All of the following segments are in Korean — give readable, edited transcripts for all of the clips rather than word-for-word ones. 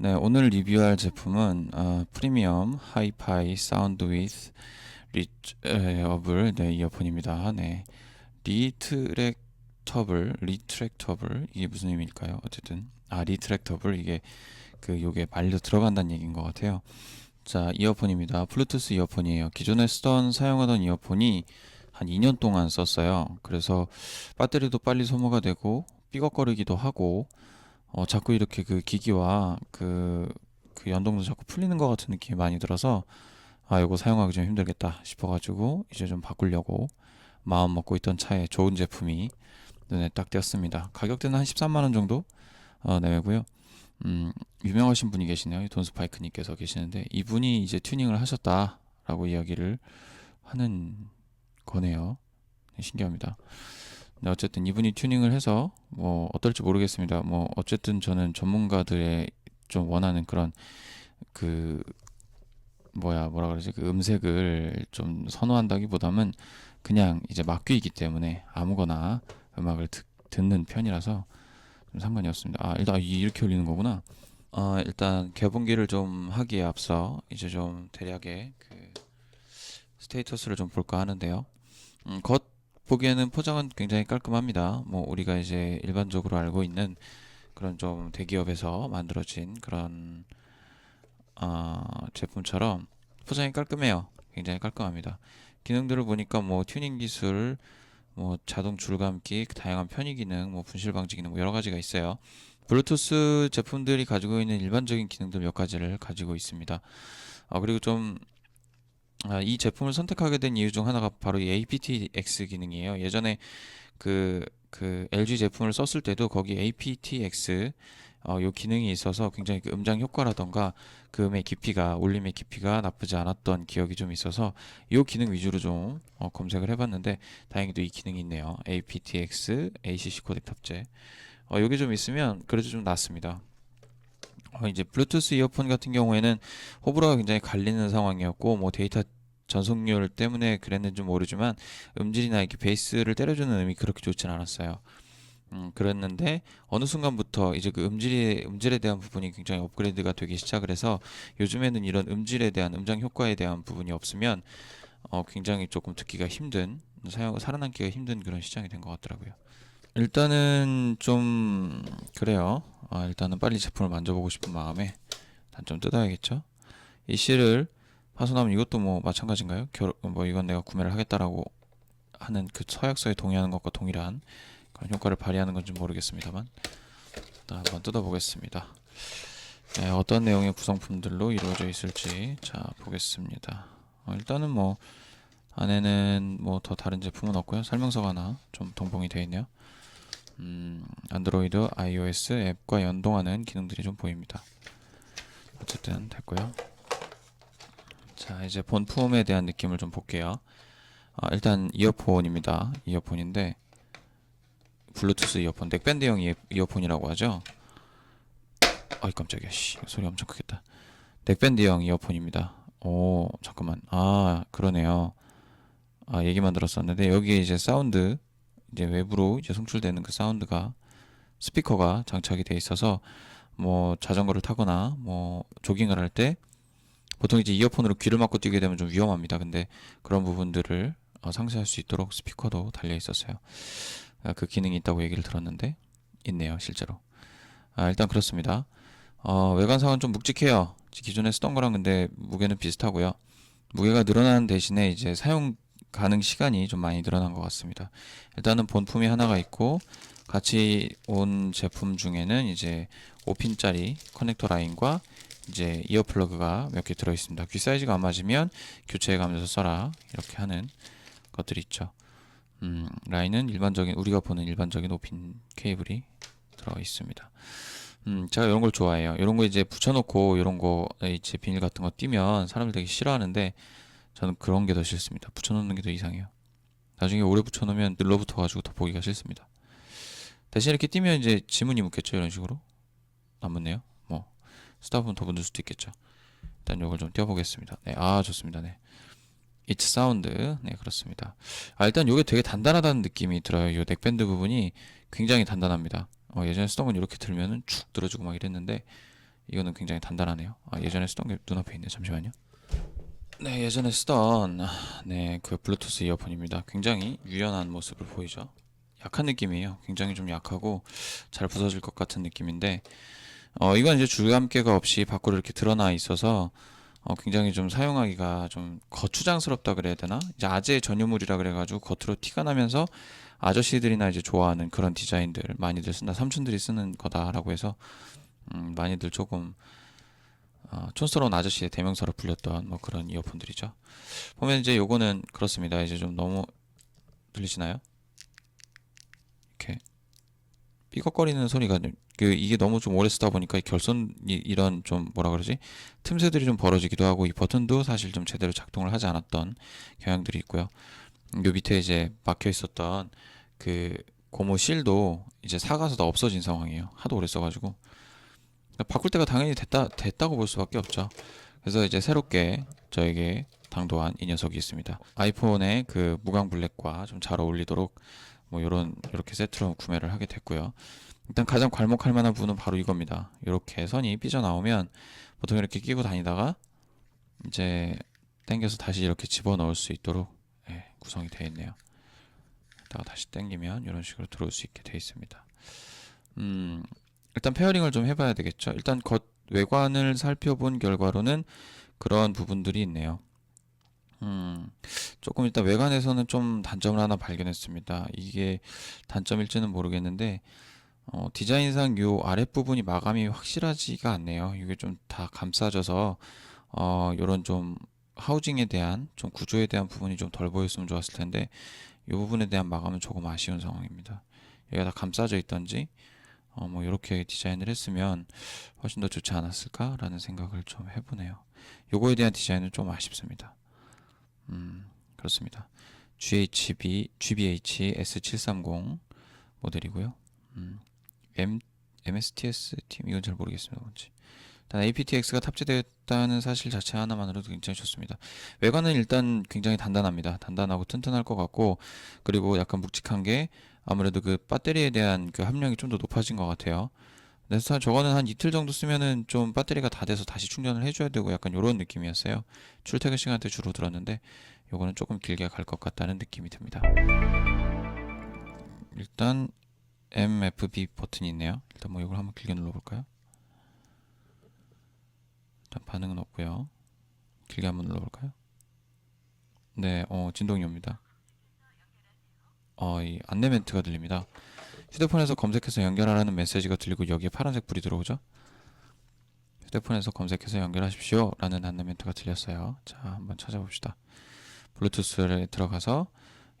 네, 오늘 리뷰할 제품은 프리미엄 하이파이 사운드 위드 리트렉터블 이어폰입니다. 네, 리트랙터블 이게 무슨 의미일까요? 어쨌든 리트랙터블 이게 요게 말려 들어간다는 얘기인 것 같아요. 자, 이어폰입니다. 블루투스 이어폰이에요. 기존에 사용하던 이어폰이 한 2년 동안 썼어요. 그래서 배터리도 빨리 소모가 되고 삐걱거리기도 하고 자꾸 이렇게 그 기기와 그 연동도 자꾸 풀리는 것 같은 느낌이 많이 들어서 이거 사용하기 좀 힘들겠다 싶어가지고 이제 좀 바꾸려고 마음 먹고 있던 차에 좋은 제품이 눈에 딱 띄었습니다. 가격대는 한 13만 원 정도 내외고요. 유명하신 분이 계시네요. 돈스파이크님께서 계시는데 이분이 이제 튜닝을 하셨다라고 이야기를 하는 거네요. 신기합니다. 네, 어쨌든 이분이 튜닝을 해서 뭐 어떨지 모르겠습니다. 뭐 어쨌든 저는 전문가들의 좀 원하는 그런 그 뭐라 그러지 그 음색을 좀 선호한다기보다는 그냥 이제 막귀이기 때문에 아무거나 음악을 듣는 편이라서 좀 상관이 없습니다. 일단 이렇게 올리는 거구나. 일단 개봉기를 좀 하기에 앞서 이제 좀 대략의 그 스테이터스를 좀 볼까 하는데요. 겉 보기에는 포장은 굉장히 깔끔합니다. 뭐 우리가 이제 일반적으로 알고 있는 그런 좀 대기업에서 만들어진 그런 제품처럼 포장이 깔끔해요. 굉장히 깔끔합니다. 기능들을 보니까 뭐 튜닝 기술, 뭐 자동 줄감기, 다양한 편의 기능, 뭐 분실 방지 기능 뭐 여러 가지가 있어요. 블루투스 제품들이 가지고 있는 일반적인 기능들 몇 가지를 가지고 있습니다. 그리고 좀 이 제품을 선택하게 된 이유 중 하나가 바로 이 aptX 기능이에요. 예전에 그 LG 제품을 썼을 때도 거기 aptX 요 기능이 있어서 굉장히 그 음장 효과라던가 그 음의 깊이가 울림의 깊이가 나쁘지 않았던 기억이 좀 있어서 요 기능 위주로 좀 검색을 해봤는데 다행히도 이 기능이 있네요. aptX ACC 코덱 탑재. 요게 좀 있으면 그래도 좀 낫습니다. 이제 블루투스 이어폰 같은 경우에는 호불호가 굉장히 갈리는 상황이었고 뭐 데이터 전송률 때문에 그랬는지 모르지만 음질이나 이렇게 베이스를 때려주는 음이 그렇게 좋진 않았어요. 그랬는데 어느 순간부터 이제 그 음질에 대한 부분이 굉장히 업그레이드가 되기 시작을 해서 요즘에는 이런 음질에 대한 음장 효과에 대한 부분이 없으면 굉장히 조금 듣기가 힘든 살아남기가 힘든 그런 시장이 된 것 같더라고요. 일단은 좀 그래요. 일단은 빨리 제품을 만져보고 싶은 마음에 단점 뜯어야겠죠. 이 실을 파손하면 이것도 뭐 마찬가지인가요? 뭐 이건 내가 구매를 하겠다라고 하는 그 서약서에 동의하는 것과 동일한 그런 효과를 발휘하는 건지 모르겠습니다만 일단 한번 뜯어보겠습니다. 네, 어떤 내용의 구성품들로 이루어져 있을지 자 보겠습니다. 일단은 뭐 안에는 뭐 더 다른 제품은 없고요. 설명서가 하나 좀 동봉이 되어 있네요. 안드로이드, iOS 앱과 연동하는 기능들이 좀 보입니다. 어쨌든 됐고요. 자, 이제 본품에 대한 느낌을 좀 볼게요. 일단 이어폰입니다. 이어폰인데 블루투스 이어폰, 넥밴드형 이어폰이라고 하죠. 아이 깜짝이야, 소리 엄청 크겠다. 넥밴드형 이어폰입니다. 오, 잠깐만. 그러네요. 얘기만 들었었는데 여기에 이제 사운드, 이제 외부로 이제 송출되는 그 사운드가 스피커가 장착이 돼 있어서 뭐 자전거를 타거나 뭐 조깅을 할 때 보통 이제 이어폰으로 귀를 막고 뛰게 되면 좀 위험합니다. 근데 그런 부분들을 상쇄할 수 있도록 스피커도 달려 있었어요. 그 기능이 있다고 얘기를 들었는데 있네요, 실제로. 일단 그렇습니다. 외관상은 좀 묵직해요. 기존에 쓰던 거랑 근데 무게는 비슷하고요. 무게가 늘어나는 대신에 이제 사용 가능 시간이 좀 많이 늘어난 것 같습니다. 일단은 본품이 하나가 있고 같이 온 제품 중에는 이제 5핀짜리 커넥터 라인과 이제 이어 플러그가 몇 개 들어 있습니다. 귀 사이즈가 안 맞으면 교체해 가면서 써라 이렇게 하는 것들이 있죠. 라인은 일반적인 우리가 보는 일반적인 5핀 케이블이 들어 있습니다. 제가 이런 걸 좋아해요. 이런 거 이제 붙여놓고 이런 거 이제 비닐 같은 거 띄면 사람들 되게 싫어하는데 저는 그런 게 더 싫습니다. 붙여놓는 게 더 이상해요. 나중에 오래 붙여놓으면 늘러붙어가지고 더 보기가 싫습니다. 대신 이렇게 띄면 이제 지문이 묻겠죠. 이런 식으로 안 묻네요. 뭐 쓰다 보면 더 묻을 수도 있겠죠. 일단 이걸 좀 띄워보겠습니다. 네, 좋습니다. 네, It's Sound. 네, 그렇습니다. 일단 이게 되게 단단하다는 느낌이 들어요. 이 넥밴드 부분이 굉장히 단단합니다. 예전에 쓰던 건 이렇게 들면은 축 들어주고 막 이랬는데 이거는 굉장히 단단하네요. 예전에 쓰던 게 눈앞에 있네. 잠시만요. 네, 예전에 쓰던 그 블루투스 이어폰입니다. 굉장히 유연한 모습을 보이죠. 약한 느낌이에요. 굉장히 좀 약하고 잘 부서질 것 같은 느낌인데 이건 이제 줄감개가 없이 밖으로 이렇게 드러나 있어서 굉장히 좀 사용하기가 좀 거추장스럽다 그래야 되나? 이제 아재 전유물이라 그래가지고 겉으로 티가 나면서 아저씨들이나 이제 좋아하는 그런 디자인들 많이들 쓴다. 삼촌들이 쓰는 거다라고 해서 많이들 조금 촌스러운 아저씨의 대명사로 불렸던 뭐 그런 이어폰들이죠. 보면 이제 요거는 그렇습니다. 이제 좀 너무 들리시나요? 이렇게 삐걱거리는 소리가 이게 너무 좀 오래 쓰다 보니까 이 결선이 이런 좀 뭐라 그러지? 틈새들이 좀 벌어지기도 하고 이 버튼도 사실 좀 제대로 작동을 하지 않았던 경향들이 있고요. 요 밑에 이제 막혀 있었던 그 고무 실도 이제 사가서 다 없어진 상황이에요. 하도 오래 써가지고 바꿀 때가 당연히 됐다고 볼 수밖에 없죠. 그래서 이제 새롭게 저에게 당도한 이 녀석이 있습니다. 아이폰의 그 무광 블랙과 좀 잘 어울리도록 뭐 요렇게 세트로 구매를 하게 됐고요. 일단 가장 괄목할 만한 부분은 바로 이겁니다. 이렇게 선이 삐져나오면 보통 이렇게 끼고 다니다가 이제 당겨서 다시 이렇게 집어넣을 수 있도록 구성이 되어 있네요. 이따가 다시 당기면 이런 식으로 들어올 수 있게 되어 있습니다. 일단 페어링을 좀 해봐야 되겠죠. 일단 겉 외관을 살펴본 결과로는 그런 부분들이 있네요. 조금 일단 외관에서는 좀 단점을 하나 발견했습니다. 이게 단점일지는 모르겠는데 디자인상 요 아랫부분이 마감이 확실하지가 않네요. 이게 좀 다 감싸져서 요런 좀 하우징에 대한 좀 구조에 대한 부분이 좀 덜 보였으면 좋았을 텐데 이 부분에 대한 마감은 조금 아쉬운 상황입니다. 얘가 다 감싸져 있던지 뭐 이렇게 디자인을 했으면 훨씬 더 좋지 않았을까라는 생각을 좀 해보네요. 요거에 대한 디자인은 좀 아쉽습니다. 그렇습니다. GBH S730 모델이고요. MSTS 팀 이건 잘 모르겠습니다. 뭔지. 일단 aptX가 탑재되었다는 사실 자체 하나만으로도 굉장히 좋습니다. 외관은 일단 굉장히 단단합니다. 단단하고 튼튼할 것 같고 그리고 약간 묵직한 게 아무래도 그 배터리에 대한 그 함량이 좀 더 높아진 것 같아요. 그래서 저거는 한 이틀 정도 쓰면은 좀 배터리가 다 돼서 다시 충전을 해줘야 되고 약간 이런 느낌이었어요. 출퇴근 시간 때 주로 들었는데 요거는 조금 길게 갈 것 같다는 느낌이 듭니다. 일단 MFB 버튼이 있네요. 일단 뭐 이걸 한번 길게 눌러볼까요? 일단 반응은 없고요. 길게 한번 눌러볼까요? 네, 진동이 옵니다. 이 안내 멘트가 들립니다. 휴대폰에서 검색해서 연결하라는 메시지가 들리고 여기에 파란색 불이 들어오죠? 휴대폰에서 검색해서 연결하십시오 라는 안내 멘트가 들렸어요. 자, 한번 찾아봅시다. 블루투스를 들어가서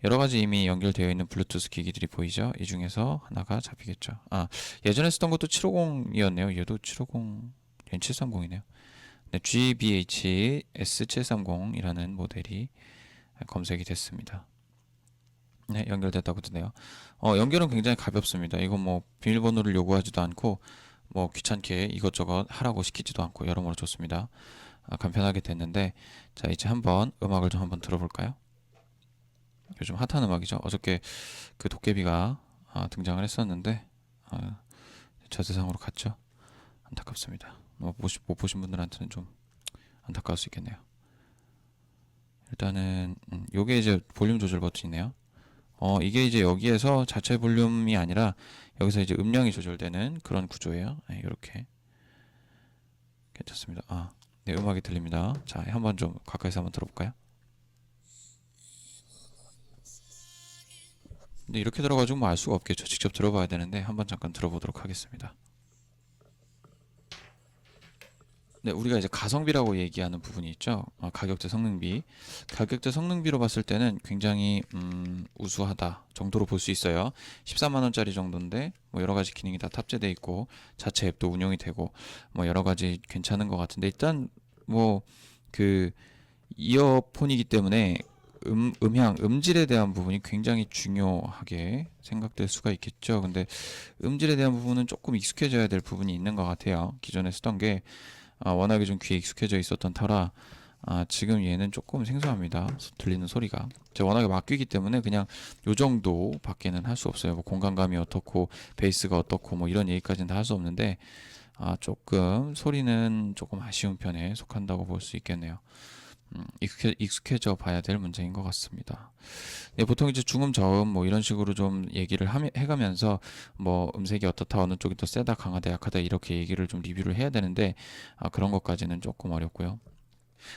여러가지 이미 연결되어 있는 블루투스 기기들이 보이죠? 이 중에서 하나가 잡히겠죠. 예전에 쓰던 것도 750이었네요. 얘도 750, 얘는 730이네요. 네, GBH S730이라는 모델이 검색이 됐습니다. 네, 연결됐다고 뜨네요. 연결은 굉장히 가볍습니다. 이건 뭐 비밀번호를 요구하지도 않고 뭐 귀찮게 이것저것 하라고 시키지도 않고 여러모로 좋습니다. 간편하게 됐는데 자 이제 한번 음악을 좀 한번 들어볼까요? 요즘 핫한 음악이죠. 어저께 그 도깨비가 등장을 했었는데 저 세상으로 갔죠. 안타깝습니다. 못 보신 분들한테는 좀 안타까울 수 있겠네요. 일단은 요게 이제 볼륨 조절 버튼이네요. 이게 이제 여기에서 자체 볼륨이 아니라 여기서 이제 음량이 조절되는 그런 구조예요. 네, 이렇게 괜찮습니다. 네, 음악이 들립니다. 자, 한번 좀 가까이서 한번 들어볼까요? 근데 이렇게 들어가지고 뭐 알 수가 없겠죠. 직접 들어봐야 되는데 한번 잠깐 들어보도록 하겠습니다. 네, 우리가 이제 가성비라고 얘기하는 부분이 있죠. 가격 대 성능비. 가격 대 성능비로 봤을 때는 굉장히 우수하다 정도로 볼 수 있어요. 14만 원짜리 정도인데 뭐 여러 가지 기능이 다 탑재돼 있고 자체 앱도 운영이 되고 뭐 여러 가지 괜찮은 것 같은데 일단 뭐 그 이어폰이기 때문에 음향, 음질에 대한 부분이 굉장히 중요하게 생각될 수가 있겠죠. 근데 음질에 대한 부분은 조금 익숙해져야 될 부분이 있는 것 같아요. 기존에 쓰던 게 워낙에 좀 귀에 익숙해져 있었던 터라 지금 얘는 조금 생소합니다. 들리는 소리가. 제가 워낙에 맡기기 때문에 그냥 요 정도 밖에는 할 수 없어요. 뭐 공간감이 어떻고 베이스가 어떻고 뭐 이런 얘기까지는 다 할 수 없는데 조금 소리는 조금 아쉬운 편에 속한다고 볼 수 있겠네요. 익숙해져 봐야 될 문제인 것 같습니다. 네, 보통 이제 중음, 저음 뭐 이런 식으로 좀 얘기를 해가면서 뭐 음색이 어떻다, 어느 쪽이 더 세다, 강하다, 약하다 이렇게 얘기를 좀 리뷰를 해야 되는데 그런 것까지는 조금 어렵고요.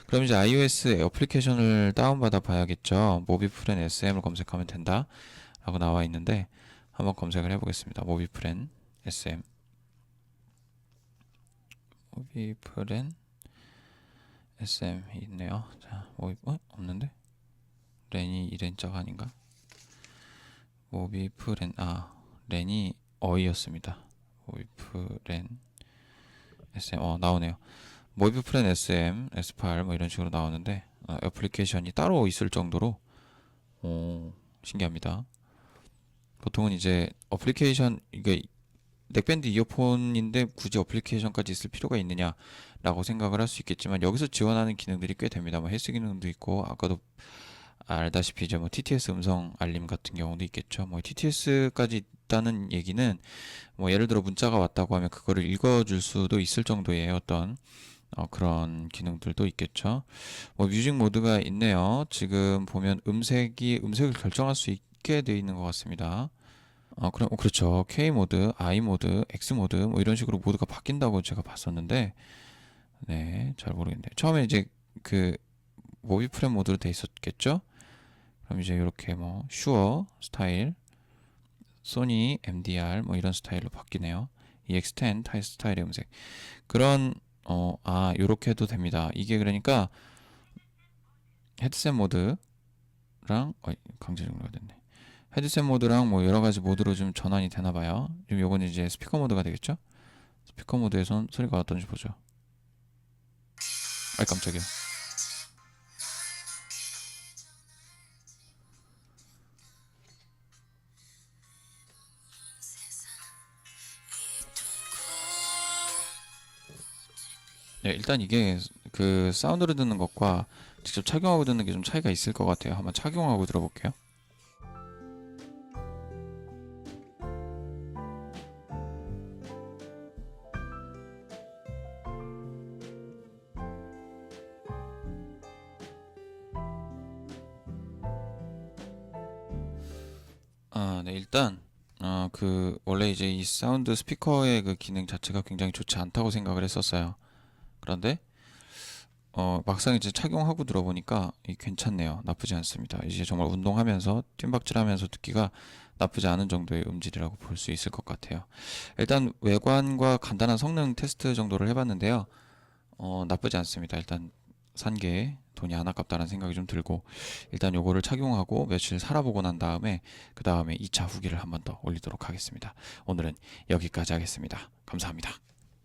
그럼 이제 iOS 애플리케이션을 다운받아 봐야겠죠. 모비프렌 SM을 검색하면 된다 라고 나와 있는데 한번 검색을 해보겠습니다. 모비프렌 SM, 모비프렌 SM이 있네요. 자, 없는데? 렌이 이렌자가 아닌가? 모비프렌, 렌이 어이였습니다. 모비프렌 SM, 나오네요. 모비프렌 SM, S8 뭐 이런 식으로 나오는데 애플리케이션이 따로 있을 정도로 신기합니다. 보통은 이제 어플리케이션, 이게 넥밴드 이어폰인데 굳이 어플리케이션까지 있을 필요가 있느냐라고 생각을 할 수 있겠지만 여기서 지원하는 기능들이 꽤 됩니다. 뭐 헬스 기능도 있고 아까도 알다시피 이제 뭐 TTS 음성 알림 같은 경우도 있겠죠. 뭐 TTS까지 있다는 얘기는 뭐 예를 들어 문자가 왔다고 하면 그거를 읽어줄 수도 있을 정도의 어떤 그런 기능들도 있겠죠. 뭐 뮤직 모드가 있네요. 지금 보면 음색을 결정할 수 있게 되어 있는 것 같습니다. 그렇죠. K 모드, I 모드, X 모드 뭐 이런 식으로 모드가 바뀐다고 제가 봤었는데 네, 잘 모르겠네요. 처음에 이제 그 모비 프렘 모드로 돼 있었겠죠? 그럼 이제 이렇게 뭐 슈어 스타일, 소니 MDR 뭐 이런 스타일로 바뀌네요. EX10 타입 스타일의 음색. 그런 요렇게 해도 됩니다. 이게 그러니까 헤드셋 모드랑 강제 종료가 됐네. 헤드셋 모드랑 뭐 여러 가지 모드로 좀 전환이 되나 봐요. 지금 요거는 이제 스피커 모드가 되겠죠? 스피커 모드에선 소리가 어떤지 보죠. 깜짝이야. 네, 일단 이게 그 사운드를 듣는 것과 직접 착용하고 듣는 게 좀 차이가 있을 것 같아요. 한번 착용하고 들어볼게요. 네, 일단 원래 이제 이 사운드 스피커의 그 기능 자체가 굉장히 좋지 않다고 생각을 했었어요. 그런데 막상 이제 착용하고 들어보니까 괜찮네요. 나쁘지 않습니다. 이제 정말 운동하면서 뜀박질하면서 듣기가 나쁘지 않은 정도의 음질이라고 볼 수 있을 것 같아요. 일단 외관과 간단한 성능 테스트 정도를 해봤는데요. 나쁘지 않습니다. 일단 산 게 돈이 안 아깝다는 생각이 좀 들고 일단 요거를 착용하고 며칠 살아보고 난 다음에 그 다음에 2차 후기를 한번 더 올리도록 하겠습니다. 오늘은 여기까지 하겠습니다. 감사합니다.